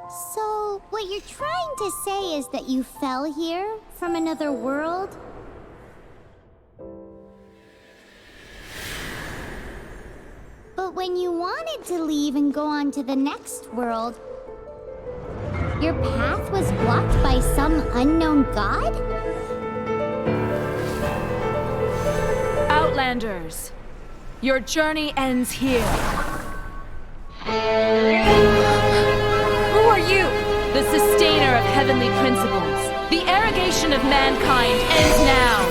So, what you're trying to say is that you fell here from another world? But when you wanted to leave and go on to the next world, your path was blocked by some unknown god? Outlanders, your journey ends here. Who are you? The sustainer of heavenly principles. The arrogation of mankind ends now.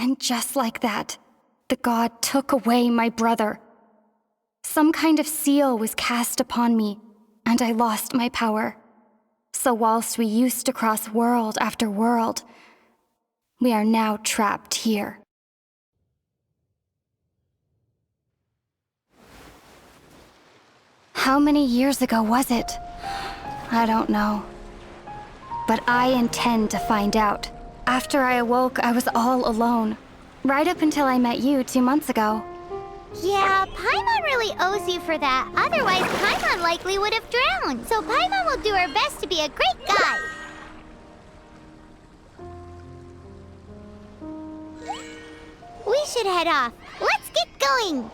And just like that, the god took away my brother. Some kind of seal was cast upon me, and I lost my power. So whilst we used to cross world after world, we are now trapped here. How many years ago was it? I don't know. But I intend to find out. After I awoke, I was all alone. Right up until I met you 2 months ago. Yeah, Paimon really owes you for that. Otherwise, Paimon likely would have drowned. So Paimon will do her best to be a great guide. We should head off. Let's get going.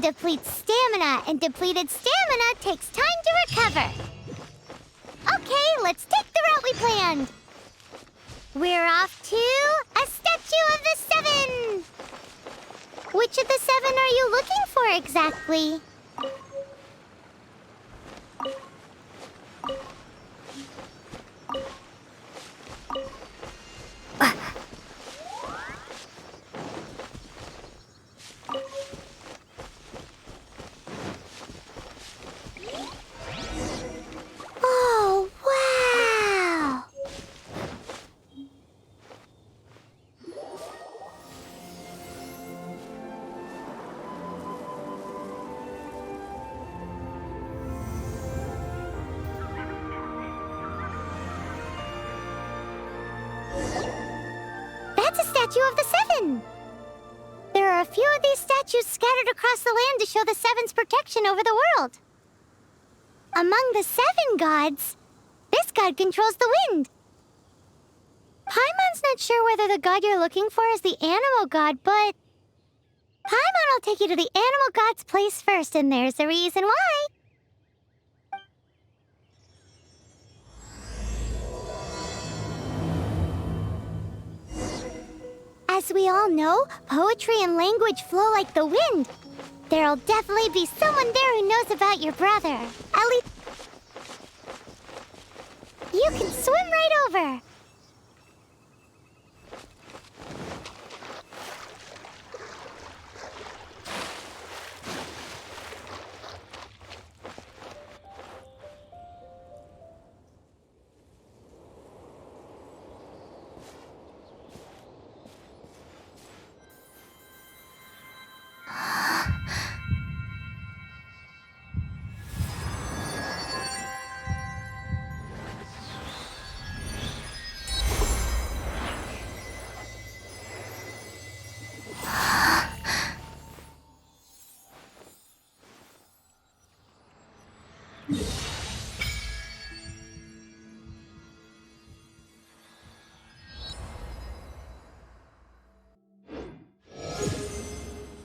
Depletes stamina, and depleted stamina takes time to recover. Okay, let's take the route we planned. We're off to a Statue of the Seven. Which of the 7 are you looking for exactly? Statue of the Seven. There are a few of these statues scattered across the land to show the Seven's protection over the world. Among the 7 gods, this god controls the wind. Paimon's not sure whether the god you're looking for is the animal god, but Paimon will take you to the animal god's place first, and there's the reason why. As we all know, poetry and language flow like the wind. There'll definitely be someone there who knows about your brother. At least you can swim right over.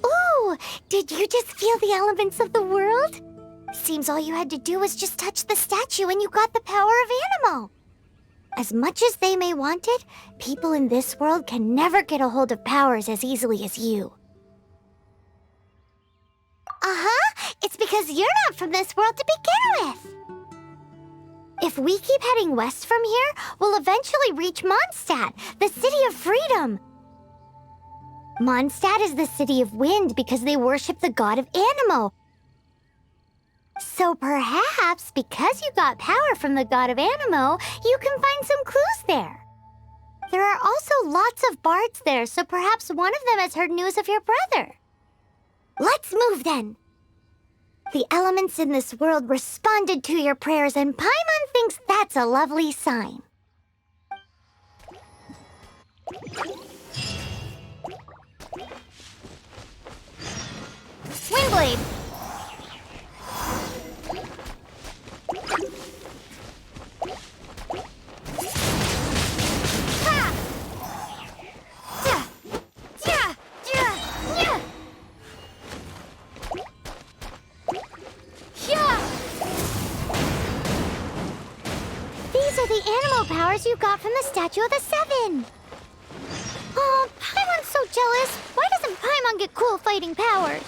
Ooh, did you just feel the elements of the world? Seems all you had to do was just touch the statue and you got the power of animal. As much as they may want it, people in this world can never get a hold of powers as easily as you. Uh-huh, it's because you're not from this world to begin with. If we keep heading west from here, we'll eventually reach Mondstadt, the city of freedom. Mondstadt is the city of wind because they worship the god of Anemo. So perhaps, because you got power from the god of Anemo, you can find some clues there. There are also lots of bards there, so perhaps one of them has heard news of your brother. Let's move then. The elements in this world responded to your prayers, and Paimon thinks that's a lovely sign. Windblade! These are the animal powers you got from the Statue of the Seven. Oh, Paimon's so jealous. Why doesn't Paimon get cool fighting powers?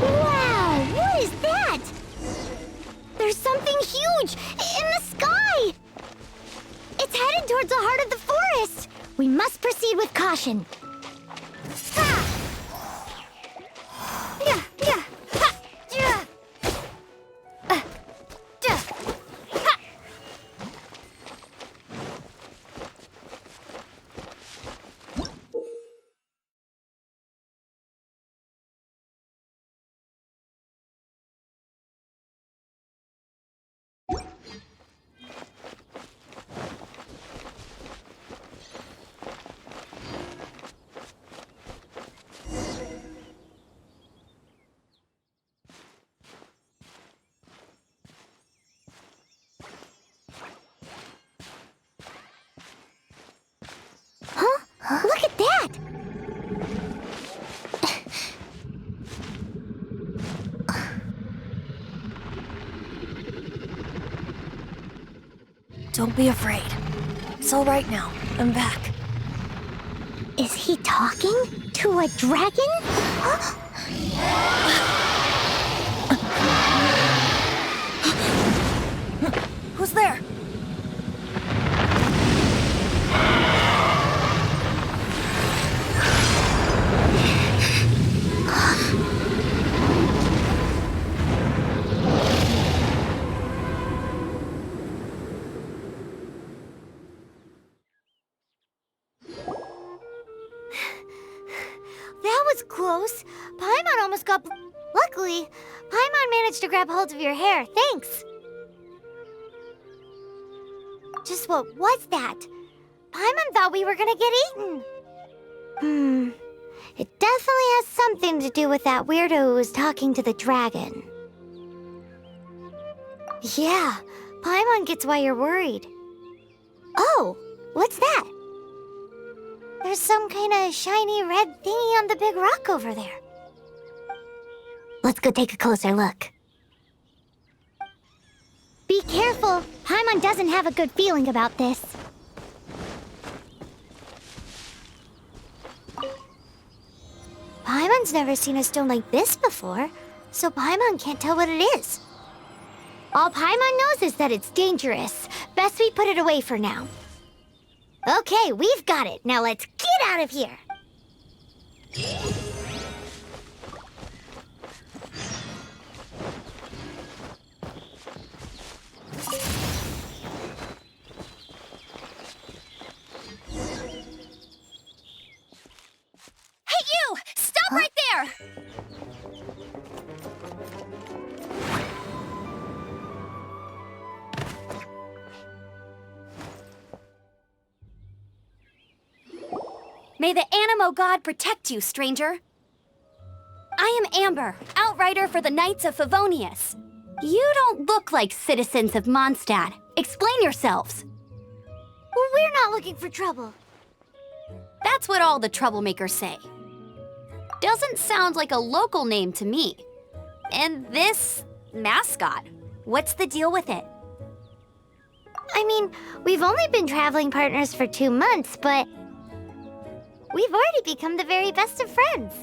Wow, what is that? There's something huge in the sky! It's headed towards the heart of the forest! We must proceed with caution. Ha! Yeah, yeah, ha, yeah. Ja, ha. Huh? Look at that! Don't be afraid. It's all right now. I'm back. Is he talking to a dragon? Who's there? That was close. Paimon almost got... Luckily, Paimon managed to grab hold of your hair. Thanks. Just what was that? Paimon thought we were gonna get eaten. It definitely has something to do with that weirdo who was talking to the dragon. Yeah, Paimon gets why you're worried. Oh, what's that? There's some kind of shiny red thingy on the big rock over there. Let's go take a closer look. Be careful! Paimon doesn't have a good feeling about this. Paimon's never seen a stone like this before, so Paimon can't tell what it is. All Paimon knows is that it's dangerous. Best we put it away for now. Okay, we've got it. Now let's get out of here. Hey, you! Stop right there! May the Animo God protect you, stranger. I am Amber, outrider for the Knights of Favonius. You don't look like citizens of Mondstadt. Explain yourselves. We're not looking for trouble. That's what all the troublemakers say. Doesn't sound like a local name to me. And this mascot, what's the deal with it? I mean, we've only been traveling partners for 2 months, but we've already become the very best of friends.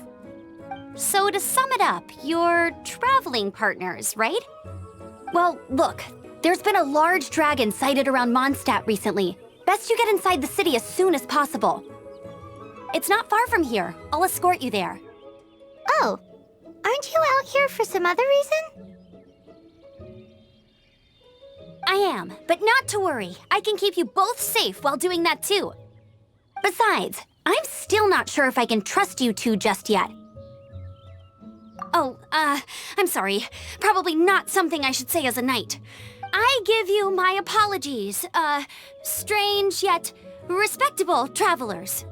So to sum it up, you're traveling partners, right? Well, look, there's been a large dragon sighted around Mondstadt recently. Best you get inside the city as soon as possible. It's not far from here. I'll escort you there. Oh, aren't you out here for some other reason? I am, but not to worry. I can keep you both safe while doing that too. Besides, I'm still not sure if I can trust you two just yet. Oh, I'm sorry. Probably not something I should say as a knight. I give you my apologies, strange yet respectable travelers.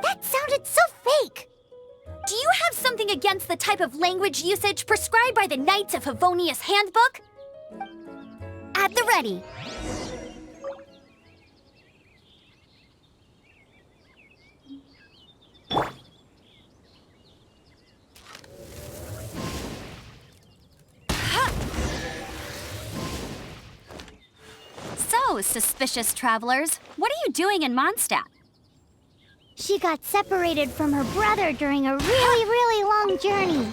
That sounded so fake. Do you have something against the type of language usage prescribed by the Knights of Favonius Handbook? At the ready. So, suspicious travelers, what are you doing in Mondstadt? She got separated from her brother during a really long journey.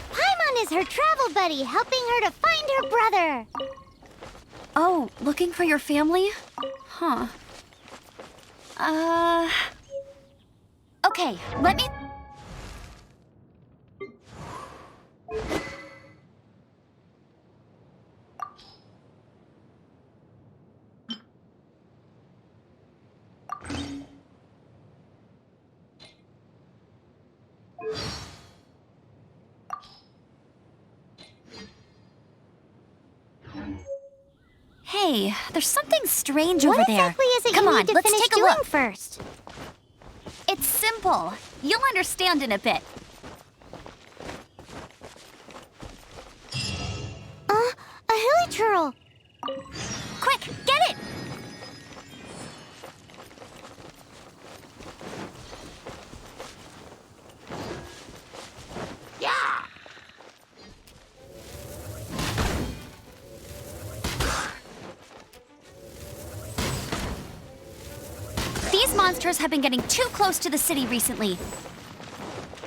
Paimon is her travel buddy, helping her to find her brother. Oh, looking for your family? Huh. Okay, let me... Hey, there's something strange over there. What exactly is it Come you on, need to let's finish take a doing look. first? It's simple. You'll understand in a bit. A hilichurl. Quick, get it! These monsters have been getting too close to the city recently.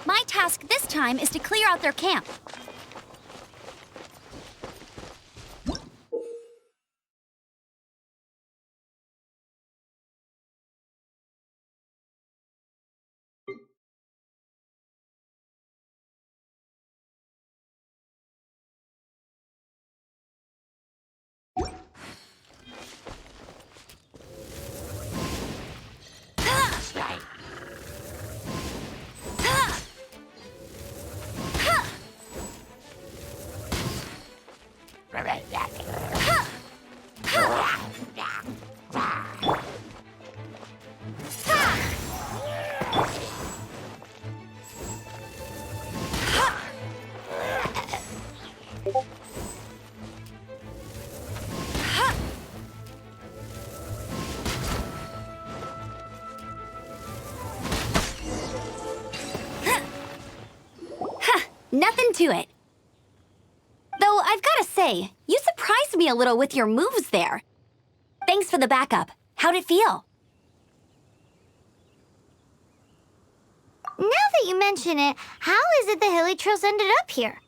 My task this time is to clear out their camp. Nothing to it. Though I've gotta say, you surprised me a little with your moves there. Thanks for the backup. How'd it feel? Now that you mention it, how is it the Hilichurls ended up here?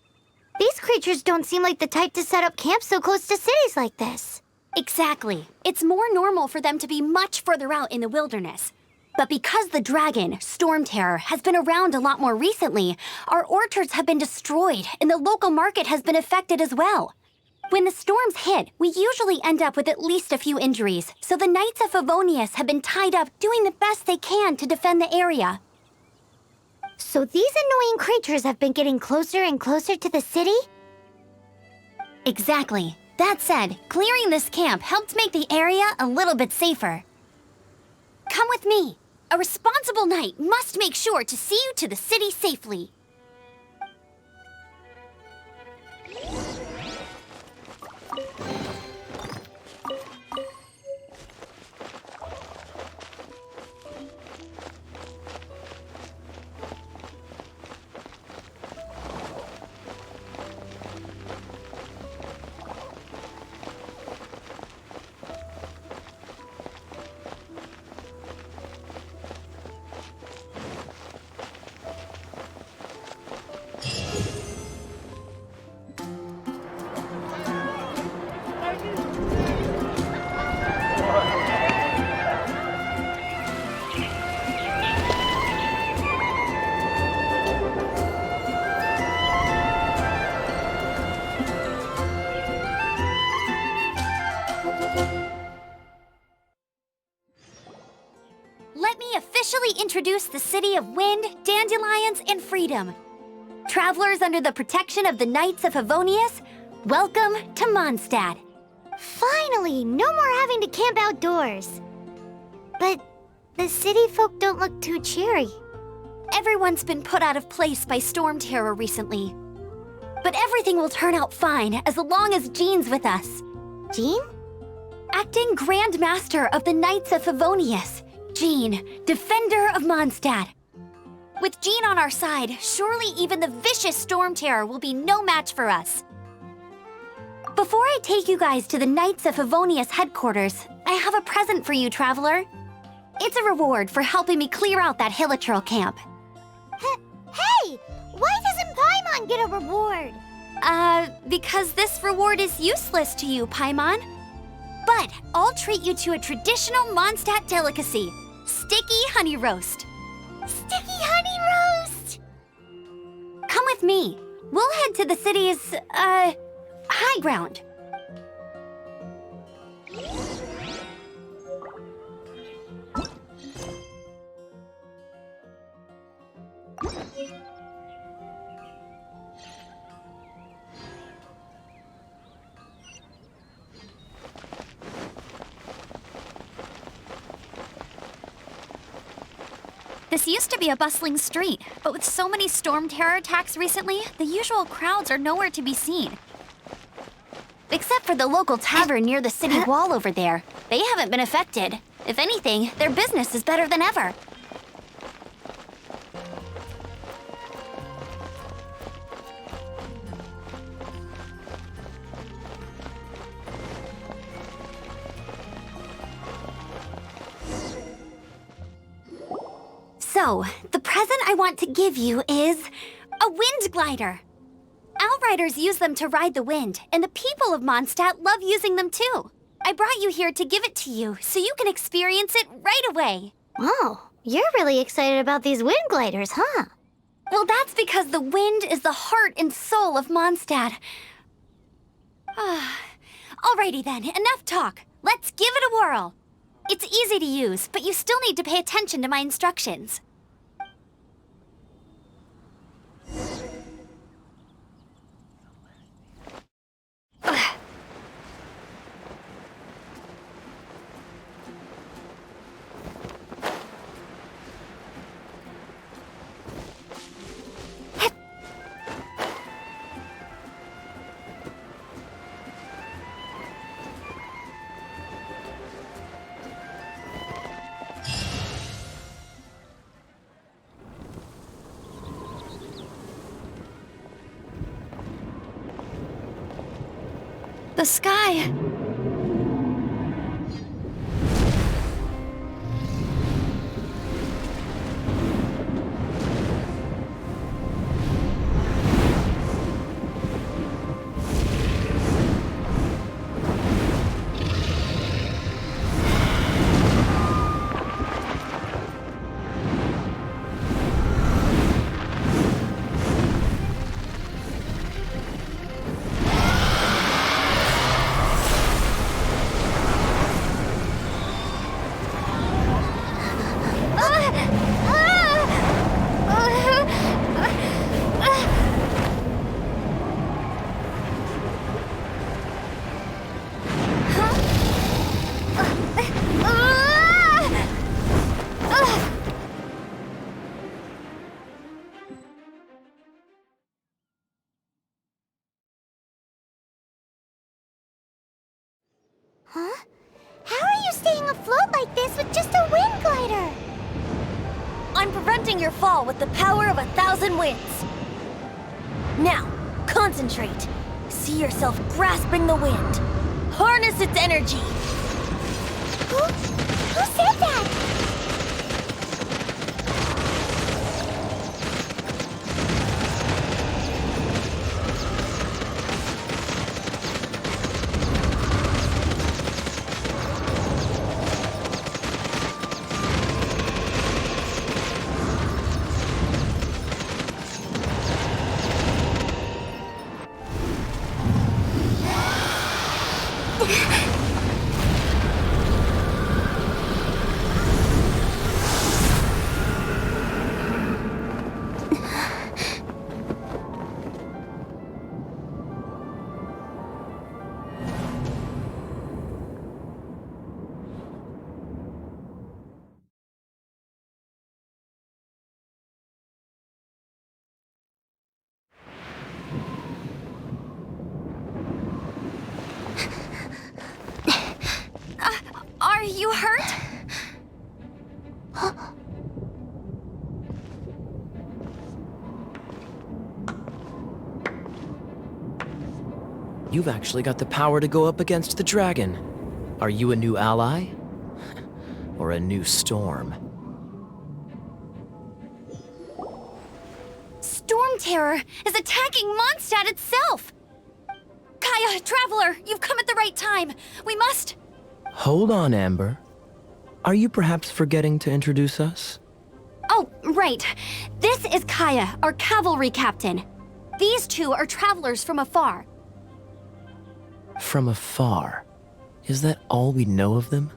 These creatures don't seem like the type to set up camp so close to cities like this. Exactly. It's more normal for them to be much further out in the wilderness. But because the dragon, Storm Terror, has been around a lot more recently, our orchards have been destroyed and the local market has been affected as well. When the storms hit, we usually end up with at least a few injuries, so the Knights of Favonius have been tied up doing the best they can to defend the area. So these annoying creatures have been getting closer and closer to the city? Exactly. That said, clearing this camp helped make the area a little bit safer. Come with me. A responsible knight must make sure to see you to the city safely. Let me officially introduce the city of wind, dandelions, and freedom. Travelers under the protection of the Knights of Favonius, welcome to Mondstadt. Finally, no more having to camp outdoors. But the city folk don't look too cheery. Everyone's been put out of place by storm terror recently. But everything will turn out fine as long as Jean's with us. Jean? Acting Grand Master of the Knights of Favonius, Jean, Defender of Mondstadt. With Jean on our side, surely even the vicious storm terror will be no match for us. Before I take you guys to the Knights of Favonius headquarters, I have a present for you, Traveler. It's a reward for helping me clear out that Hilichurl camp. Hey! Why doesn't Paimon get a reward? Because this reward is useless to you, Paimon. But I'll treat you to a traditional Mondstadt delicacy, sticky honey roast. Sticky honey roast! Come with me. We'll head to the city's, high ground. This used to be a bustling street, but with so many storm terror attacks recently, the usual crowds are nowhere to be seen. Except for the local tavern near the city wall over there. They haven't been affected. If anything, their business is better than ever. So, the present I want to give you is a wind glider. Outriders use them to ride the wind, and the people of Mondstadt love using them too. I brought you here to give it to you, so you can experience it right away. Oh, you're really excited about these wind gliders, huh? Well, that's because the wind is the heart and soul of Mondstadt. Alrighty then, enough talk. Let's give it a whirl. It's easy to use, but you still need to pay attention to my instructions. The sky! Huh? How are you staying afloat like this with just a wind glider? I'm preventing your fall with the power of 1,000 winds. Now, concentrate. See yourself grasping the wind. Harness its energy. Who said that? Are you hurt? You've actually got the power to go up against the dragon. Are you a new ally? Or a new storm? Storm Terror is attacking Mondstadt itself! Kaya, Traveler, you've come at the right time. We must... Hold on, Amber. Are you perhaps forgetting to introduce us? Oh, right. This is Kaya, our cavalry captain. These two are travelers from afar. From afar? Is that all we know of them?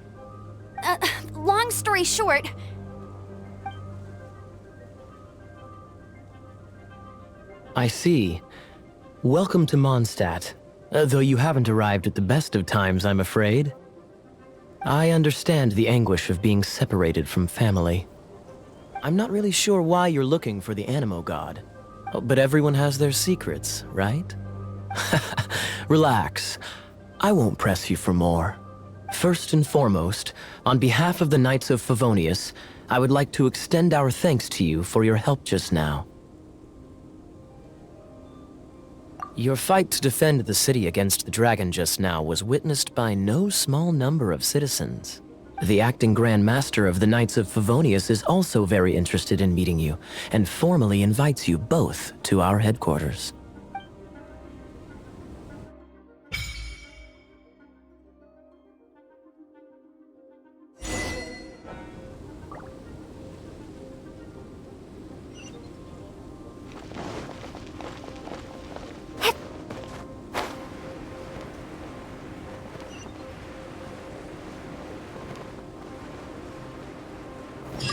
Long story short... I see. Welcome to Mondstadt. Though you haven't arrived at the best of times, I'm afraid. I understand the anguish of being separated from family. I'm not really sure why you're looking for the Animo God. But everyone has their secrets, right? Relax. I won't press you for more. First and foremost, on behalf of the Knights of Favonius, I would like to extend our thanks to you for your help just now. Your fight to defend the city against the dragon just now was witnessed by no small number of citizens. The acting Grand Master of the Knights of Favonius is also very interested in meeting you, and formally invites you both to our headquarters.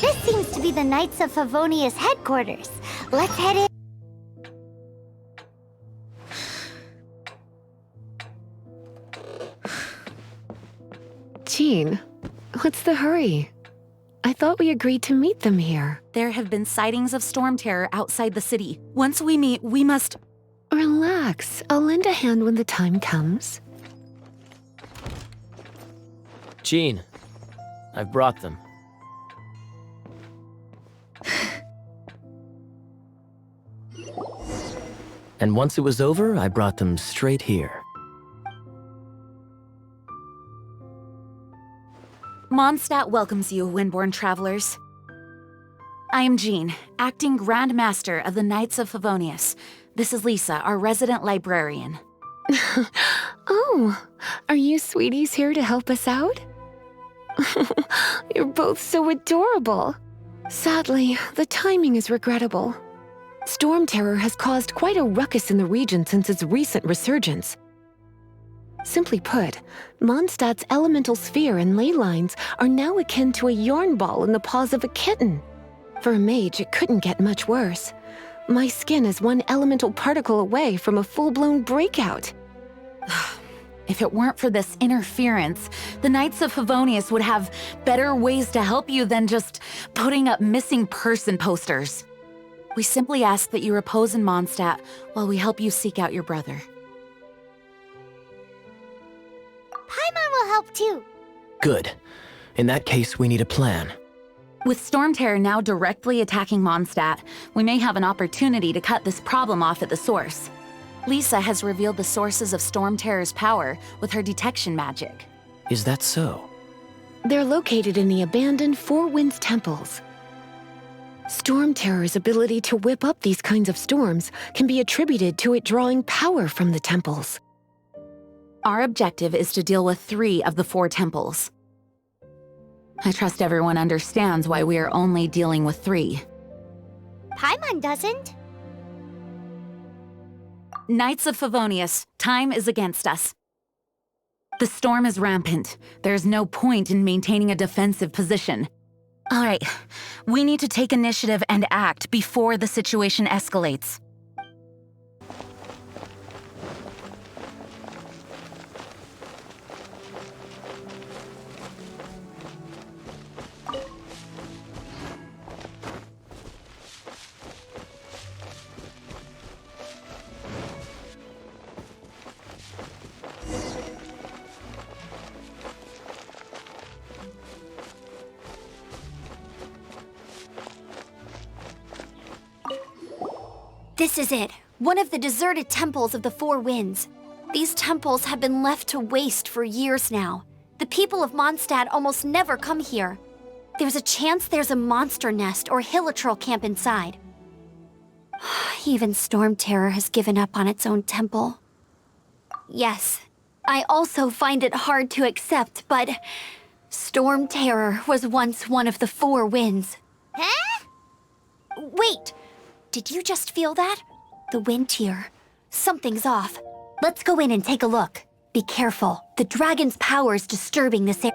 This seems to be the Knights of Favonius headquarters. Let's head in. Jean, what's the hurry? I thought we agreed to meet them here. There have been sightings of storm terror outside the city. Once we meet, we must... Relax. I'll lend a hand when the time comes. Jean, I've brought them. And once it was over, I brought them straight here. Mondstadt welcomes you, Windborn travelers. I am Jean, acting Grand Master of the Knights of Favonius. This is Lisa, our resident librarian. Oh, are you sweeties here to help us out? You're both so adorable. Sadly, the timing is regrettable. Storm Terror has caused quite a ruckus in the region since its recent resurgence. Simply put, Mondstadt's elemental sphere and ley lines are now akin to a yarn ball in the paws of a kitten. For a mage, it couldn't get much worse. My skin is one elemental particle away from a full-blown breakout. If it weren't for this interference, the Knights of Favonius would have better ways to help you than just putting up missing person posters. We simply ask that you repose in Mondstadt while we help you seek out your brother. Paimon will help too. Good. In that case, we need a plan. With Storm Terror now directly attacking Mondstadt, we may have an opportunity to cut this problem off at the source. Lisa has revealed the sources of Storm Terror's power with her detection magic. Is that so? They're located in the abandoned Four Winds temples. Storm Terror's ability to whip up these kinds of storms can be attributed to it drawing power from the temples. Our objective is to deal with 3 of the 4 temples. I trust everyone understands why we are only dealing with 3. Paimon doesn't. Knights of Favonius, time is against us. The storm is rampant. There's no point in maintaining a defensive position. All right, we need to take initiative and act before the situation escalates. This is it. One of the deserted temples of the Four Winds. These temples have been left to waste for years now. The people of Mondstadt almost never come here. There's a chance there's a monster nest or hilitrol camp inside. Even Storm Terror has given up on its own temple. Yes, I also find it hard to accept, but Storm Terror was once one of the Four Winds. Huh? Wait! Did you just feel that? The wind here. Something's off. Let's go in and take a look. Be careful. The dragon's power is disturbing this area.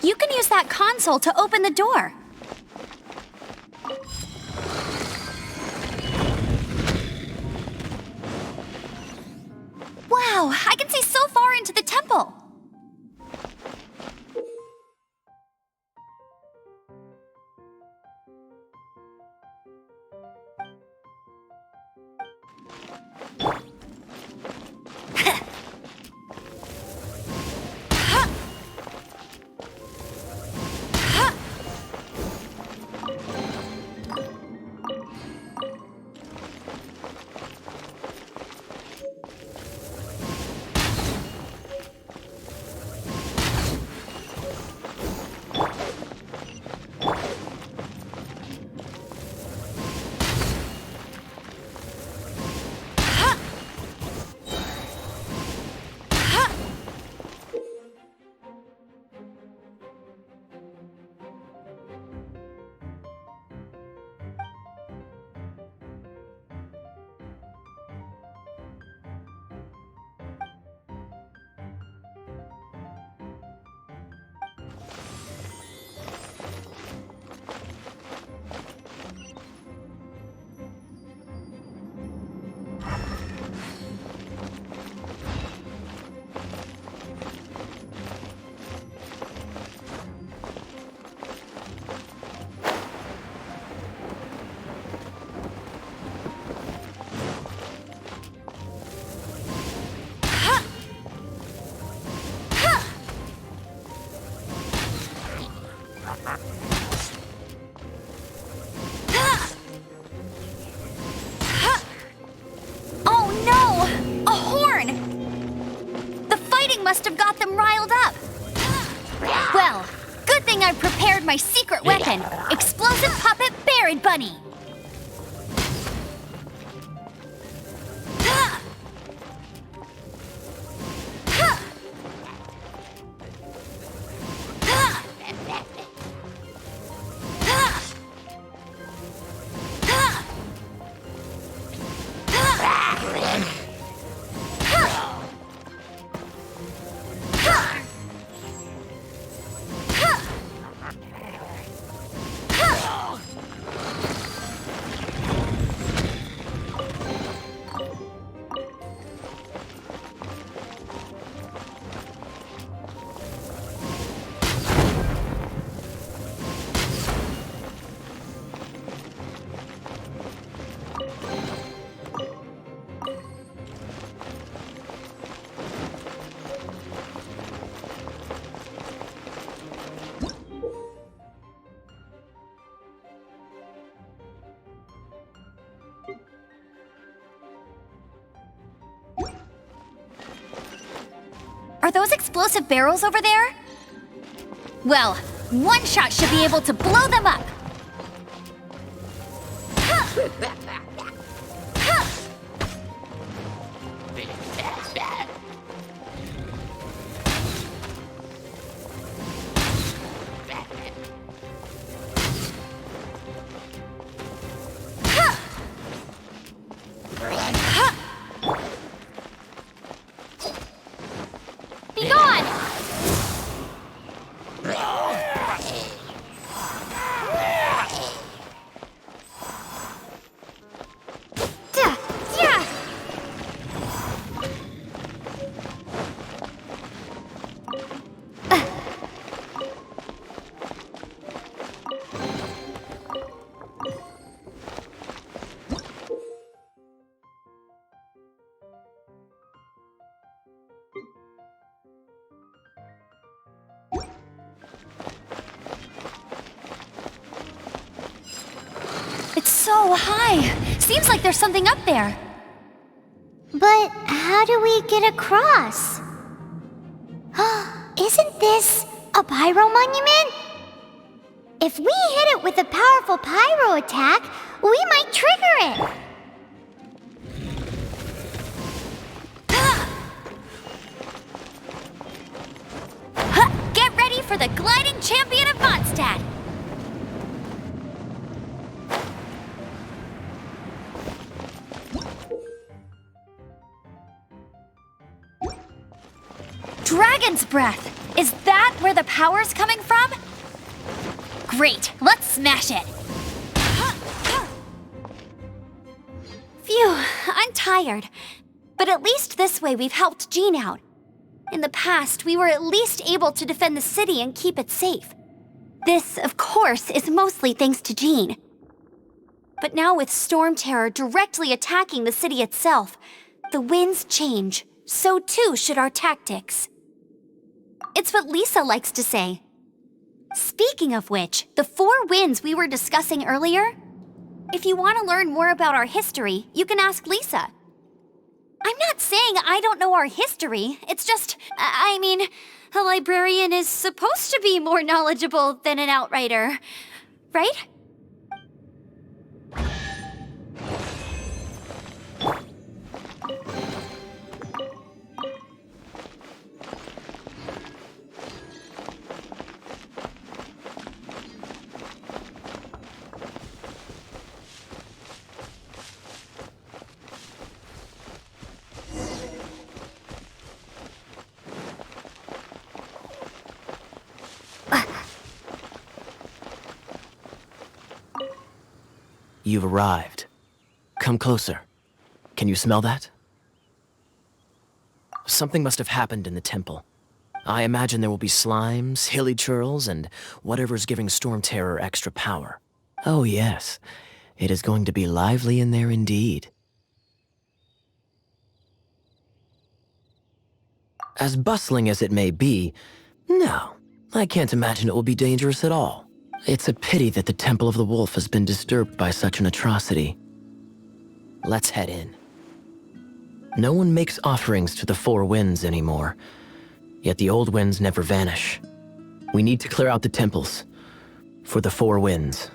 You can use that console to open the door. Wow, I can see so far into the temple. must have got them riled up. Well, good thing I prepared my secret weapon, Explosive Puppet Berry Bunny. Are those explosive barrels over there? Well, one shot should be able to blow them up. Be gone! It's so high. Seems like there's something up there. But how do we get across? Isn't this a pyro monument? If we hit it with a powerful pyro attack, we might trigger it. Get ready for the gliding champion of Mondstadt. Dragon's Breath! Is that where the power's coming from? Great, let's smash it! Phew, I'm tired. But at least this way we've helped Jean out. In the past, we were at least able to defend the city and keep it safe. This, of course, is mostly thanks to Jean. But now with Storm Terror directly attacking the city itself, the winds change. So too should our tactics. It's what Lisa likes to say. Speaking of which, the 4 winds we were discussing earlier, if you want to learn more about our history, you can ask Lisa. I'm not saying I don't know our history, it's just, I mean, a librarian is supposed to be more knowledgeable than an outrider, right? You've arrived. Come closer. Can you smell that? Something must have happened in the temple. I imagine there will be slimes, hilly churls, and whatever's giving Storm Terror extra power. Oh yes, it is going to be lively in there indeed. As bustling as it may be, no, I can't imagine it will be dangerous at all. It's a pity that the Temple of the Wolf has been disturbed by such an atrocity. Let's head in. No one makes offerings to the 4 winds anymore. yet the old winds never vanish. We need to clear out the temples for the four winds.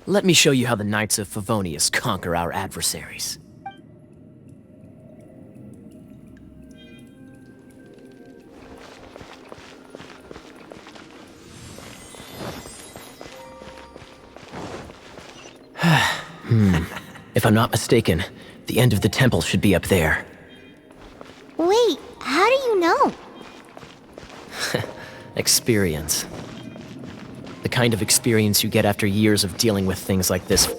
Let me show you how the Knights of Favonius conquer our adversaries. If I'm not mistaken, the end of the temple should be up there. Wait, how do you know? Experience. The kind of experience you get after years of dealing with things like this.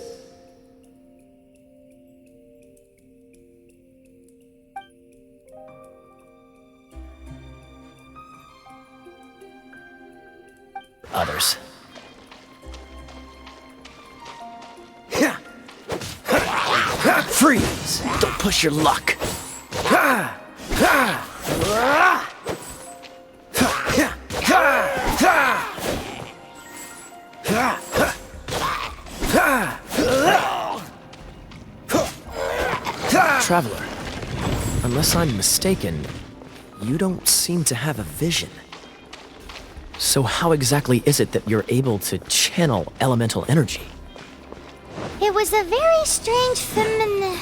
Others. Freeze! Don't push your luck. Traveler, unless I'm mistaken, you don't seem to have a vision. So how exactly is it that you're able to channel elemental energy? It was a very strange phenomenon.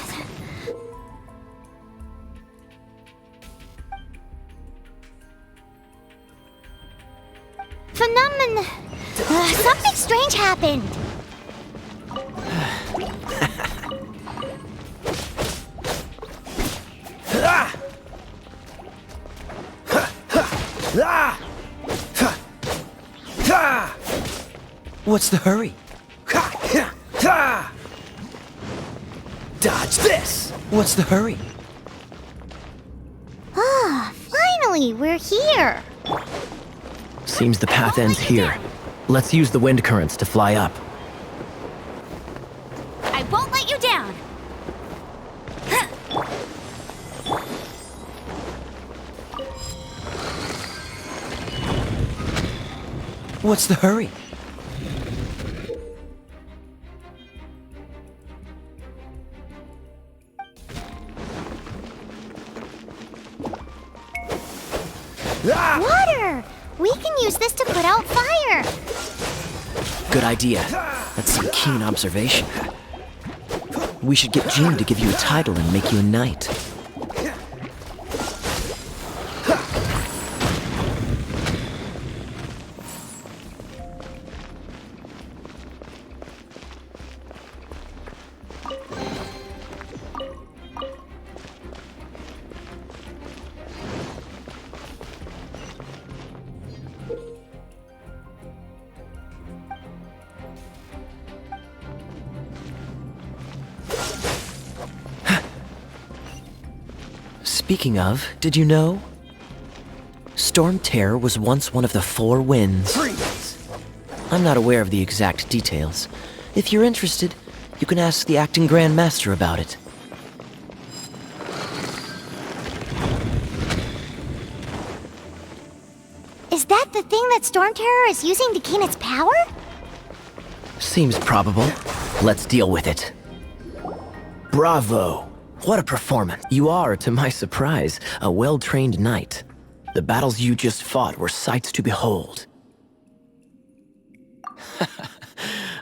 Something strange happened. What's the hurry? Dodge this! What's the hurry? Ah, finally, we're here. Seems the path ends here. Let's use the wind currents to fly up. I won't let you down! What's the hurry? Water! We can use this to put out fire. Good idea. That's some keen observation. We should get Jean to give you a title and make you a knight. Speaking of, did you know? Storm Terror was once one of the four winds. Freeze! I'm not aware of the exact details. If you're interested, you can ask the acting Grand Master about it. Is that the thing that Storm Terror is using to gain its power? Seems probable. Let's deal with it. Bravo! What a performance. You are, to my surprise, a well-trained knight. The battles you just fought were sights to behold.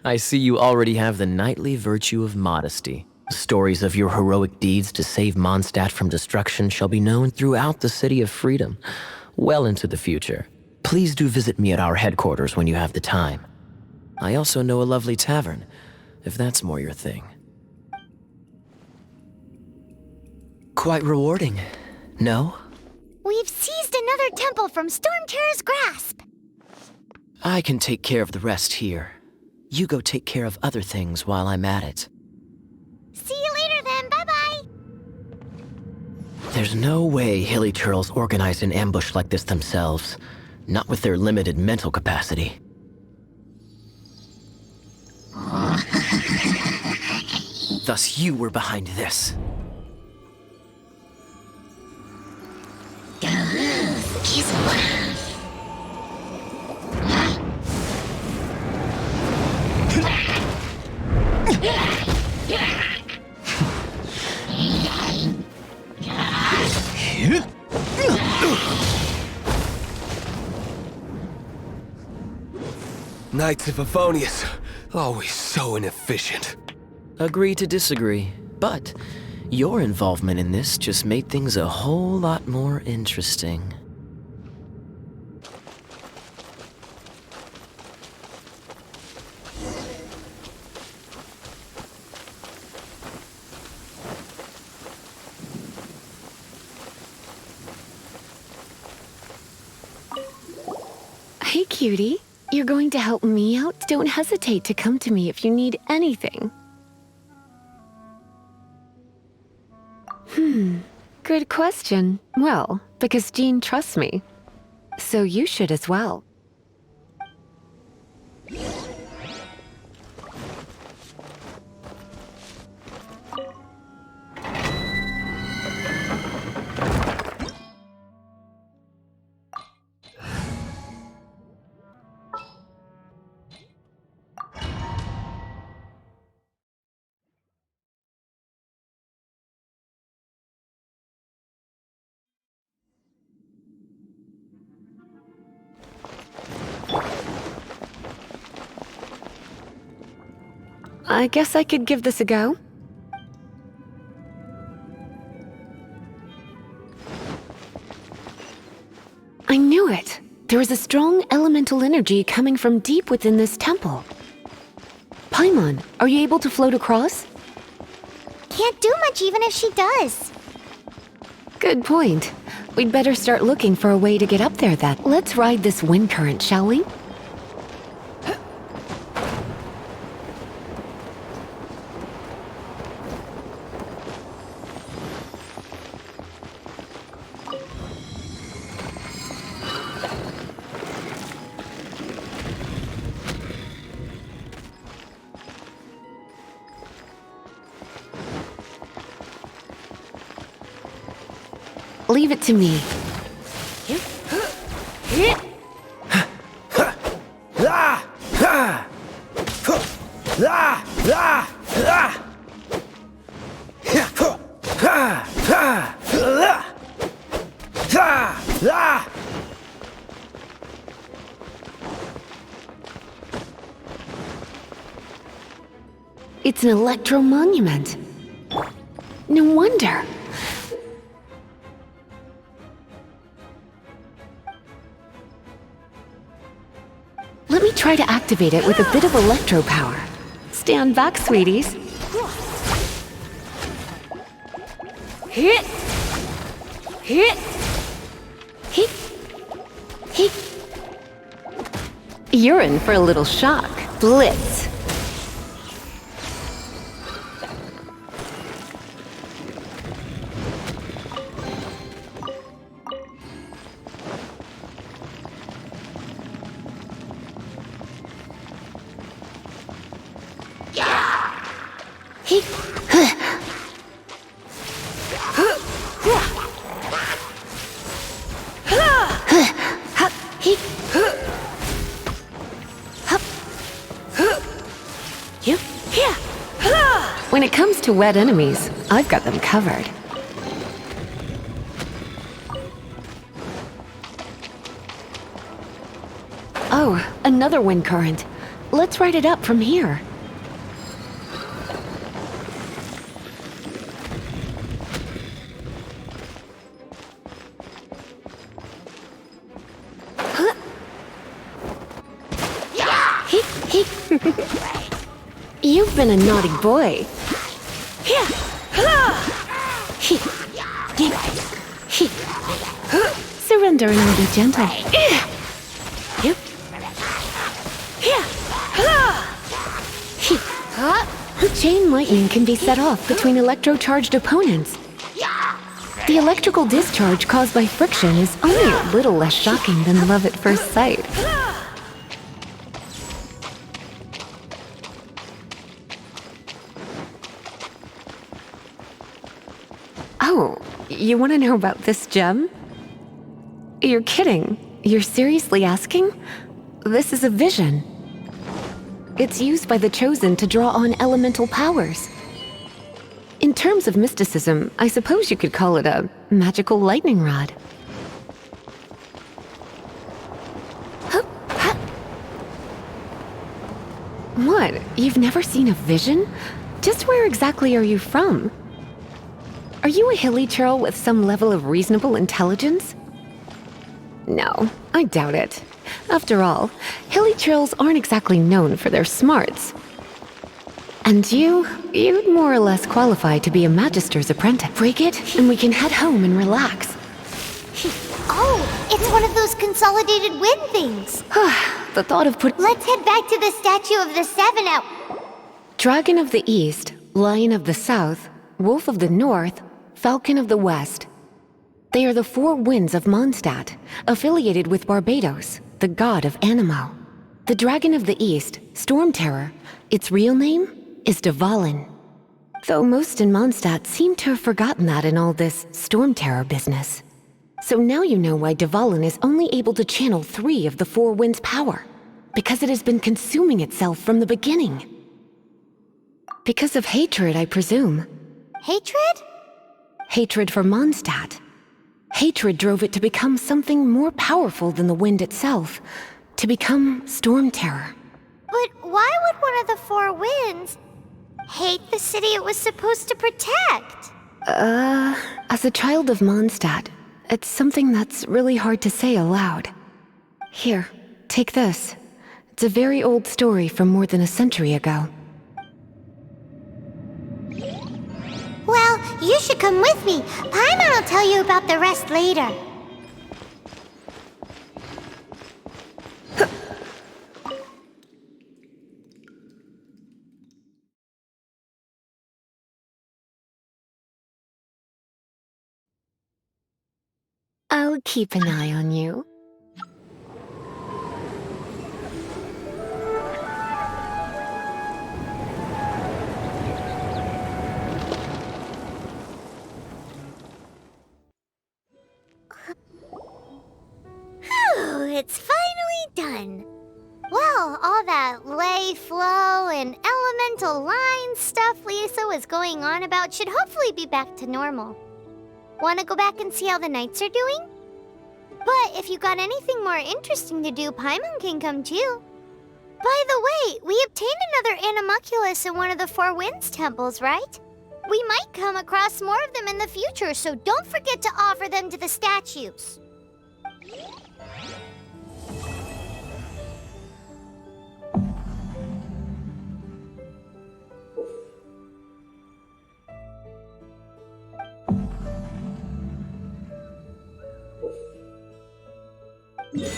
I see you already have the knightly virtue of modesty. Stories of your heroic deeds to save Mondstadt from destruction shall be known throughout the City of Freedom, well into the future. Please do visit me at our headquarters when you have the time. I also know a lovely tavern, if that's more your thing. Quite rewarding, no? We've seized another temple from Storm Terror's grasp. I can take care of the rest here. You go take care of other things while I'm at it. See you later then, bye-bye. There's no way hilly churls organized an ambush like this themselves. Not with their limited mental capacity. Thus you were behind this. Knights of Favonius, always so inefficient. Agree to disagree, but your involvement in this just made things a whole lot more interesting. Hey, cutie. You're going to help me out? Don't hesitate to come to me if you need anything. Good question. Well, because Jean trusts me. So you should as well. I guess I could give this a go. I knew it! There is a strong elemental energy coming from deep within this temple. Paimon, are you able to float across? Can't do much even if she does. Good point. We'd better start looking for a way to get up there then. Let's ride this wind current, shall we? Leave it to me. It's an electro monument. No wonder. Let me try to activate it with a bit of electro power. Stand back, sweeties. Hit! Hit! Hit! Hit! You're in for a little shock. Blitz! When it comes to wet enemies, I've got them covered. Oh, another wind current. Let's ride it up from here. You've been a naughty boy. Surrender and I'll be gentle. Chain lightning can be set off between electro-charged opponents. The electrical discharge caused by friction is only a little less shocking than love at first sight. Oh, you want to know about this gem? You're kidding. You're seriously asking? This is a vision. It's used by the Chosen to draw on elemental powers. In terms of mysticism, I suppose you could call it a magical lightning rod. What? You've never seen a vision? Just where exactly are you from? Are you a hilly churl with some level of reasonable intelligence? No, I doubt it. After all, hilly churls aren't exactly known for their smarts. And you'd more or less qualify to be a magister's apprentice. Break it, and we can head home and relax. Oh, it's one of those consolidated wind things. The thought of Let's head back to the statue of the Seven out. Dragon of the East, Lion of the South, Wolf of the North, Falcon of the West. They are the four winds of Mondstadt, affiliated with Barbados, the god of Anemo. The Dragon of the East, Storm Terror, its real name is Dvalin. Though most in Mondstadt seem to have forgotten that in all this Storm Terror business. So now you know why Dvalin is only able to channel 3 of the four winds' power. Because it has been consuming itself from the beginning. Because of hatred, I presume. Hatred? Hatred for Mondstadt. Hatred drove it to become something more powerful than the wind itself. To become Storm Terror. But why would one of the four winds hate the city it was supposed to protect? As a child of Mondstadt, it's something that's really hard to say aloud. Here, take this. It's a very old story from more than a century ago. Well, you should come with me. Paimon will tell you about the rest later. I'll keep an eye on you. Phew, it's finally done. Well, all that lay flow and elemental line stuff Lisa was going on about should hopefully be back to normal. Want to go back and see how the knights are doing? But if you got anything more interesting to do, Paimon can come too. By the way, we obtained another Animalculus in one of the Four Winds temples, right? We might come across more of them in the future, so don't forget to offer them to the statues. Yeah.